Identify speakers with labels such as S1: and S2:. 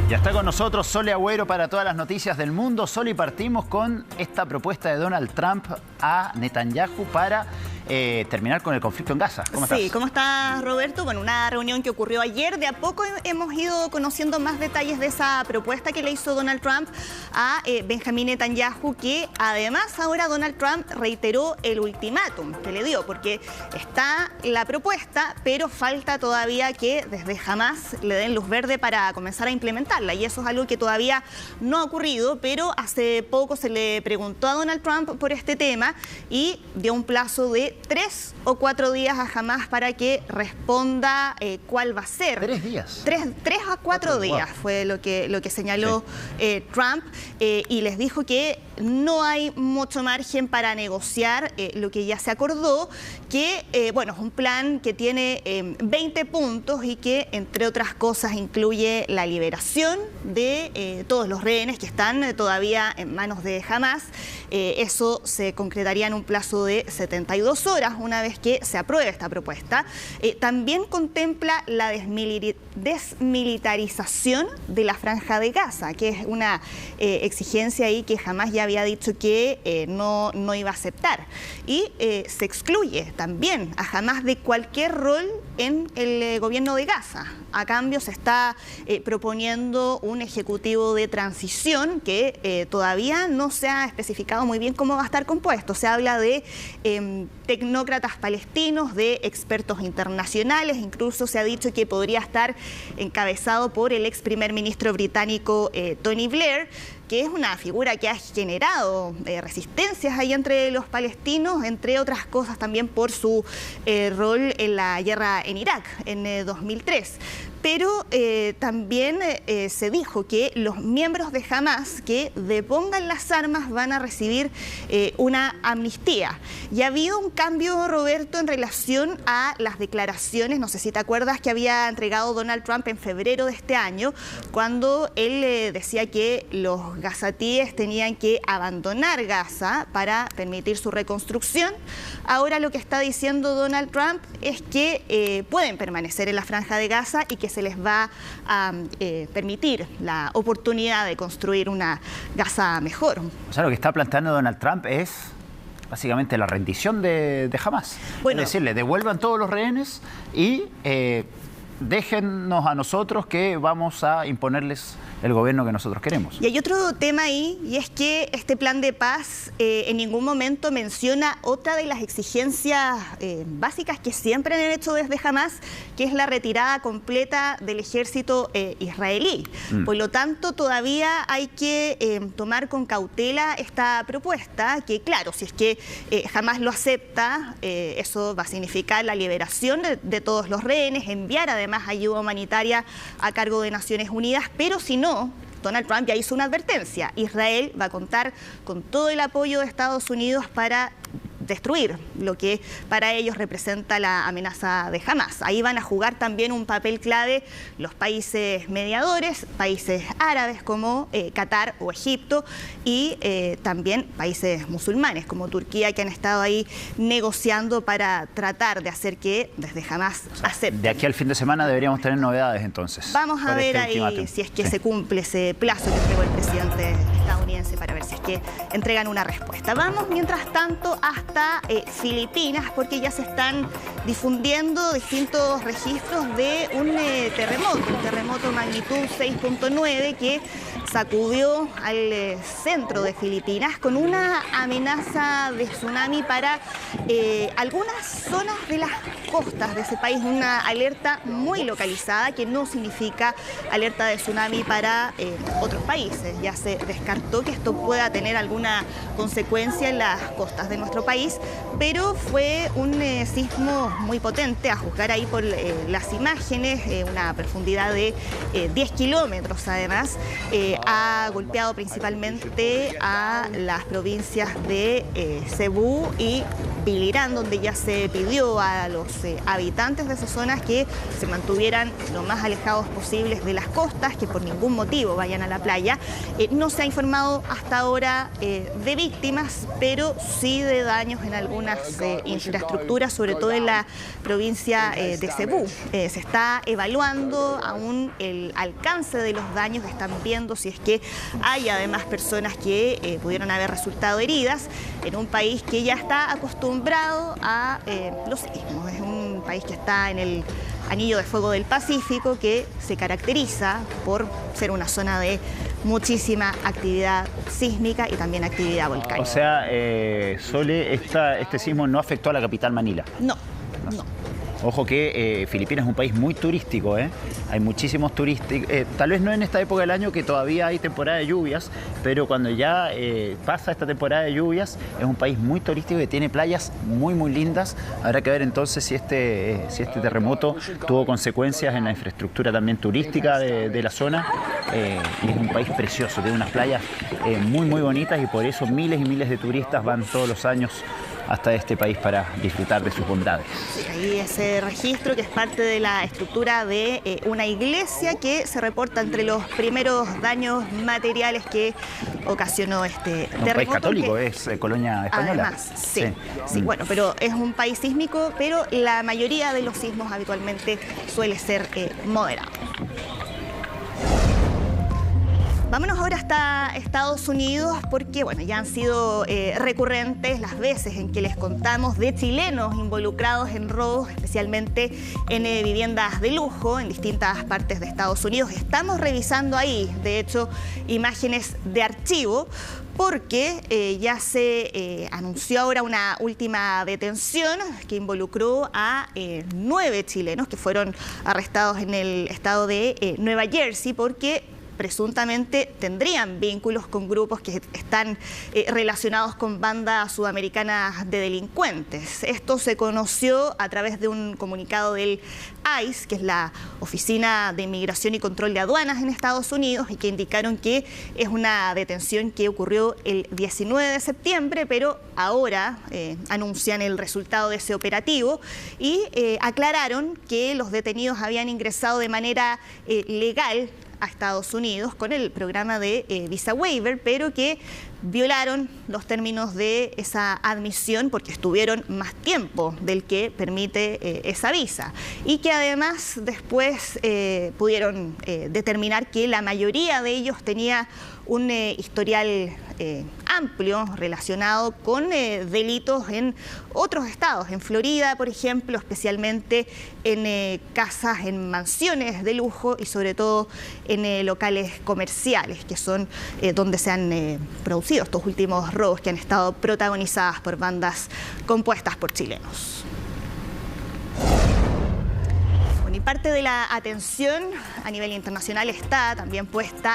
S1: Ya está con nosotros Sole Agüero para todas las noticias del mundo. Sole, y partimos con esta propuesta de Donald Trump a Netanyahu para terminar con el conflicto en Gaza. ¿Cómo estás?
S2: Sí, ¿cómo estás, Roberto? Bueno, una reunión que ocurrió ayer. De a poco hemos ido conociendo más detalles de esa propuesta que le hizo Donald Trump a Benjamín Netanyahu, que además ahora Donald Trump reiteró el ultimátum que le dio, porque está la propuesta, pero falta todavía que desde Hamás le den luz verde para comenzar a implementarla. Y eso es algo que todavía no ha ocurrido, pero hace poco se le preguntó a Donald Trump por este tema y dio un plazo de 3 o 4 días a Hamás para que responda cuál va a ser.
S1: 3 días.
S2: 3 a 4 días fue lo que señaló Trump, y les dijo que no hay mucho margen para negociar lo que ya se acordó, que bueno, es un plan que tiene 20 puntos y que, entre otras cosas, incluye la liberación de todos los rehenes que están todavía en manos de Hamás. Eso se concretaría en un plazo de 72 horas una vez que se apruebe esta propuesta. También contempla la desmilitarización de la Franja de Gaza, que es una exigencia ahí que Hamás ya había dicho que no iba a aceptar. Y se excluye también a Hamás de cualquier rol en el gobierno de Gaza. A cambio se está proponiendo un ejecutivo de transición que todavía no se ha especificado muy bien cómo va a estar compuesto. Se habla de tecnócratas palestinos, de expertos internacionales, incluso se ha dicho que podría estar encabezado por el ex primer ministro británico Tony Blair, que es una figura que ha generado resistencias ahí entre los palestinos, entre otras cosas también por su rol en la guerra en Irak en 2003. Pero también se dijo que los miembros de Hamás que depongan las armas van a recibir una amnistía. Y ha habido un cambio, Roberto, en relación a las declaraciones, no sé si te acuerdas, que había entregado Donald Trump en febrero de este año, cuando él decía que los gazatíes tenían que abandonar Gaza para permitir su reconstrucción. Ahora lo que está diciendo Donald Trump es que pueden permanecer en la Franja de Gaza y que se les va a permitir la oportunidad de construir una Gaza mejor.
S1: O sea, lo que está planteando Donald Trump es básicamente la rendición de Hamás. Bueno, es decir, le devuelvan todos los rehenes y déjennos a nosotros que vamos a imponerles el gobierno que nosotros queremos.
S2: Y hay otro tema ahí, y es que este plan de paz en ningún momento menciona otra de las exigencias básicas que siempre han hecho desde Hamás, que es la retirada completa del ejército israelí. Por lo tanto, todavía hay que tomar con cautela esta propuesta, que claro, si es que Hamás lo acepta, eso va a significar la liberación de todos los rehenes, enviar además ayuda humanitaria a cargo de Naciones Unidas, pero si no, Donald Trump ya hizo una advertencia. Israel va a contar con todo el apoyo de Estados Unidos para destruir lo que para ellos representa la amenaza de Hamás. Ahí van a jugar también un papel clave los países mediadores, países árabes como Qatar o Egipto, y también países musulmanes como Turquía, que han estado ahí negociando para tratar de hacer que desde Hamás acepten.
S1: De aquí al fin de semana deberíamos tener novedades entonces.
S2: Vamos a ver ahí si es que se cumple ese plazo que entregó el presidente estadounidense para ver si es que entregan una respuesta. Vamos mientras tanto hasta Filipinas, porque ya se están difundiendo distintos registros de un terremoto magnitud 6.9 que sacudió al centro de Filipinas con una amenaza de tsunami para algunas zonas de las costas de ese país, una alerta muy localizada que no significa alerta de tsunami para otros países. Ya se descartó que esto pueda tener alguna consecuencia en las costas de nuestro país, pero fue un sismo muy potente, a juzgar ahí por las imágenes, una profundidad de 10 kilómetros además. Ha golpeado principalmente a las provincias de Cebú y Bilirán, donde ya se pidió a los habitantes de esas zonas que se mantuvieran lo más alejados posibles de las costas, que por ningún motivo vayan a la playa. No se ha informado hasta ahora de víctimas, pero sí de daños en algunas infraestructuras, sobre todo en la provincia de Cebú. Se está evaluando aún el alcance de los daños, están viendo si es que hay además personas que pudieron haber resultado heridas en un país que ya está acostumbrado a los sismos. Es un país que está en el Anillo de Fuego del Pacífico, que se caracteriza por ser una zona de muchísima actividad sísmica y también actividad volcánica.
S1: O sea, Sole, este sismo no afectó a la capital Manila.
S2: No.
S1: Ojo que Filipinas es un país muy turístico, hay muchísimos turistas, tal vez no en esta época del año que todavía hay temporada de lluvias, pero cuando ya pasa esta temporada de lluvias es un país muy turístico que tiene playas muy muy lindas. Habrá que ver entonces si este terremoto tuvo consecuencias en la infraestructura también turística de la zona. Y es un país precioso, tiene unas playas muy muy bonitas y por eso miles y miles de turistas van todos los años hasta este país para disfrutar de sus bondades.
S2: Sí, ahí ese registro que es parte de la estructura de una iglesia que se reporta entre los primeros daños materiales que ocasionó este terremoto.
S1: Un país católico, es colonia española.
S2: Además, sí, bueno, pero es un país sísmico, pero la mayoría de los sismos habitualmente suele ser moderado. Vámonos ahora hasta Estados Unidos porque bueno, ya han sido recurrentes las veces en que les contamos de chilenos involucrados en robos, especialmente en viviendas de lujo en distintas partes de Estados Unidos. Estamos revisando ahí, de hecho, imágenes de archivo porque ya se anunció ahora una última detención que involucró a 9 chilenos que fueron arrestados en el estado de Nueva Jersey porque presuntamente tendrían vínculos con grupos que están relacionados con bandas sudamericanas de delincuentes. Esto se conoció a través de un comunicado del ICE, que es la Oficina de Inmigración y Control de Aduanas en Estados Unidos, y que indicaron que es una detención que ocurrió el 19 de septiembre, pero ahora anuncian el resultado de ese operativo y aclararon que los detenidos habían ingresado de manera legal a Estados Unidos con el programa de Visa Waiver, pero que violaron los términos de esa admisión porque estuvieron más tiempo del que permite esa visa y que además después pudieron determinar que la mayoría de ellos tenía un historial amplio relacionado con delitos en otros estados, en Florida, por ejemplo, especialmente en casas, en mansiones de lujo y sobre todo en locales comerciales, que son donde se han producido estos últimos robos que han estado protagonizadas por bandas compuestas por chilenos. Y parte de la atención a nivel internacional está también puesta